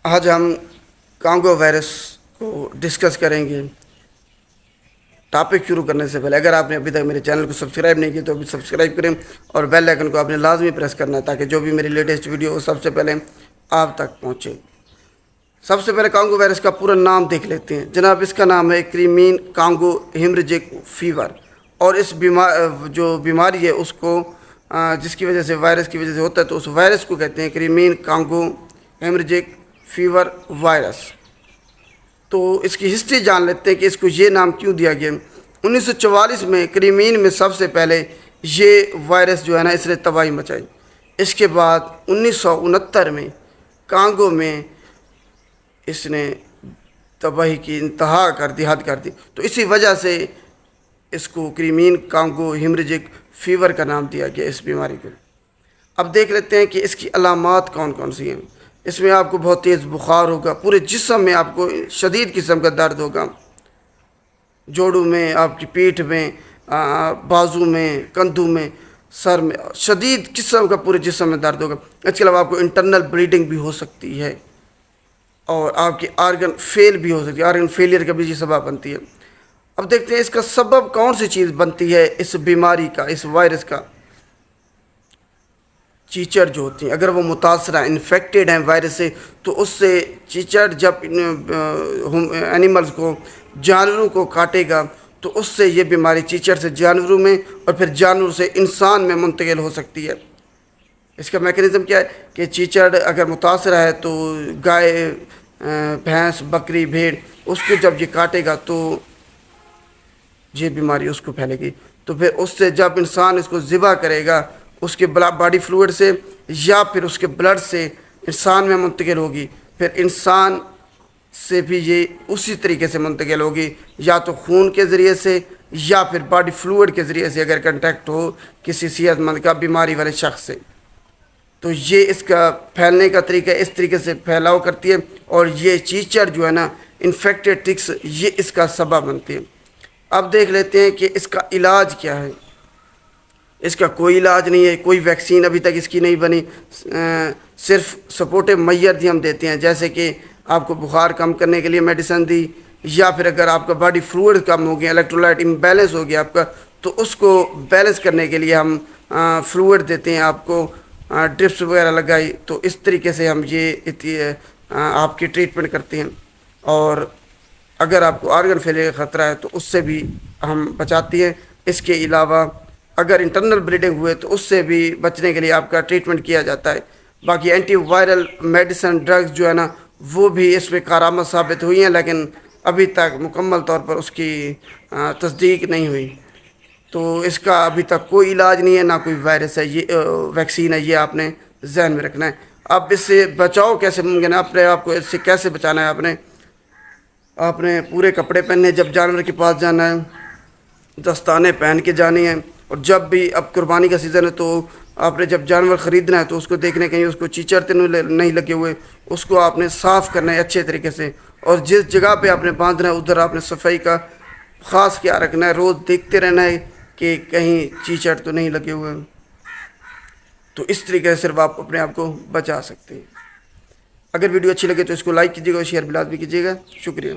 آج ہم Congo virus کو ڈسکس کریں گے۔ ٹاپک شروع کرنے سے پہلے اگر آپ نے ابھی تک میرے چینل کو سبسکرائب نہیں کیا تو ابھی سبسکرائب کریں اور بیل آئیکن کو آپ نے لازمی پریس کرنا ہے تاکہ جو بھی میری لیٹسٹ ویڈیو ہو سب سے پہلے آپ تک پہنچے۔ سب سے پہلے کانگو وائرس کا پورا نام دیکھ لیتے ہیں۔ جناب اس کا نام ہے کرائمین کانگو ہیمریجک فیور، اور اس جو بیماری ہے اس کو جس کی وجہ سے وائرس کی وجہ سے ہوتا ہے تو اس وائرس کو کہتے ہیں کرائمین کانگو ہیمریجک فیور وائرس۔ تو اس کی ہسٹری جان لیتے ہیں کہ اس کو یہ نام کیوں دیا گیا۔ 1944 میں کرائمین میں سب سے پہلے یہ وائرس جو ہے نا اس نے تباہی مچائی۔ اس کے بعد 1969 میں کانگو میں اس نے تباہی کی انتہا کر دی، حد کر دی، تو اسی وجہ سے اس کو کرائمین کانگو ہیمریجک فیور کا نام دیا گیا اس بیماری کو۔ اب دیکھ لیتے ہیں کہ اس کی علامات کون کون سی ہیں۔ اس میں آپ کو بہت تیز بخار ہوگا، پورے جسم میں آپ کو شدید قسم کا درد ہوگا، جوڑوں میں، آپ کی پیٹھ میں، بازو میں، کندھوں میں، سر میں، شدید قسم کا پورے جسم میں درد ہوگا۔ اس کے علاوہ آپ کو انٹرنل بلیڈنگ بھی ہو سکتی ہے اور آپ کی آرگن فیل بھی ہو سکتی ہے، آرگن فیلئر کا بھی یہ سبب بنتی ہے۔ اب دیکھتے ہیں اس کا سبب کون سی چیز بنتی ہے اس بیماری کا، اس وائرس کا۔ چیچڑ جو ہوتی ہیں اگر وہ متاثرہ انفیکٹڈ ہیں وائرس سے تو اس سے چیچڑ جب اینیملز کو، جانوروں کو کاٹے گا تو اس سے یہ بیماری چیچڑ سے جانوروں میں اور پھر جانور سے انسان میں منتقل ہو سکتی ہے۔ اس کا میکانزم کیا ہے کہ چیچڑ اگر متاثرہ ہے تو گائے، بھینس، بکری، بھیڑ اس کو جب یہ کاٹے گا تو یہ بیماری اس کو پھیلے گی، تو پھر اس سے جب انسان اس کو ذبح کرے گا اس کے باڈی فلوئڈ سے یا پھر اس کے بلڈ سے انسان میں منتقل ہوگی، پھر انسان سے بھی یہ اسی طریقے سے منتقل ہوگی، یا تو خون کے ذریعے سے یا پھر باڈی فلوئڈ کے ذریعے سے اگر کنٹیکٹ ہو کسی صحت مند کا بیماری والے شخص سے، تو یہ اس کا پھیلنے کا طریقہ اس طریقے سے پھیلاؤ کرتی ہے، اور یہ چیچڑ جو ہے نا انفیکٹڈ ٹکس یہ اس کا سبب بنتی ہے۔ اب دیکھ لیتے ہیں کہ اس کا علاج کیا ہے۔ اس کا کوئی علاج نہیں ہے، کوئی ویکسین ابھی تک اس کی نہیں بنی، صرف سپورٹو میجر ہم دیتے ہیں، جیسے کہ آپ کو بخار کم کرنے کے لیے میڈیسن دی، یا پھر اگر آپ کا باڈی فلوئڈ کم ہو گیا، الیکٹرولائٹ امبیلنس ہو گیا آپ کا، تو اس کو بیلنس کرنے کے لیے ہم فلوئڈ دیتے ہیں، آپ کو ڈرپس وغیرہ لگائی، تو اس طریقے سے ہم یہ آپ کی ٹریٹمنٹ کرتے ہیں۔ اور اگر آپ کو آرگن فیلئر کا خطرہ ہے تو اس سے بھی ہم بچاتی ہیں۔ اس کے علاوہ اگر انٹرنل بلیڈنگ ہوئے تو اس سے بھی بچنے کے لیے آپ کا ٹریٹمنٹ کیا جاتا ہے۔ باقی اینٹی وائرل میڈیسن ڈرگز جو ہے نا وہ بھی اس میں کارآمد ثابت ہوئی ہیں، لیکن ابھی تک مکمل طور پر اس کی تصدیق نہیں ہوئی، تو اس کا ابھی تک کوئی علاج نہیں ہے، نہ کوئی وائرس ہے، یہ ویکسین ہے، یہ آپ نے ذہن میں رکھنا ہے۔ اب اس سے بچاؤ کیسے ممکن ہے، اپنے آپ کو اس سے کیسے بچانا ہے؟ آپ نے پورے کپڑے پہننے، جب جانور کے پاس جانا ہے دستانے پہن کے جانے ہیں، اور جب بھی اب قربانی کا سیزن ہے تو آپ نے جب جانور خریدنا ہے تو اس کو دیکھنے کہیں اس کو چیچڑ نہیں لگے ہوئے، اس کو آپ نے صاف کرنا ہے اچھے طریقے سے، اور جس جگہ پہ آپ نے باندھنا ہے ادھر آپ نے صفائی کا خاص کیا رکھنا ہے، روز دیکھتے رہنا ہے کہ کہیں چیچڑ تو نہیں لگے ہوئے، تو اس طریقے سے صرف آپ اپنے آپ کو بچا سکتے ہیں۔ اگر ویڈیو اچھی لگے تو اس کو لائک کیجیے گا اور شیئر بھی لازمی کیجیے گا۔ شکریہ۔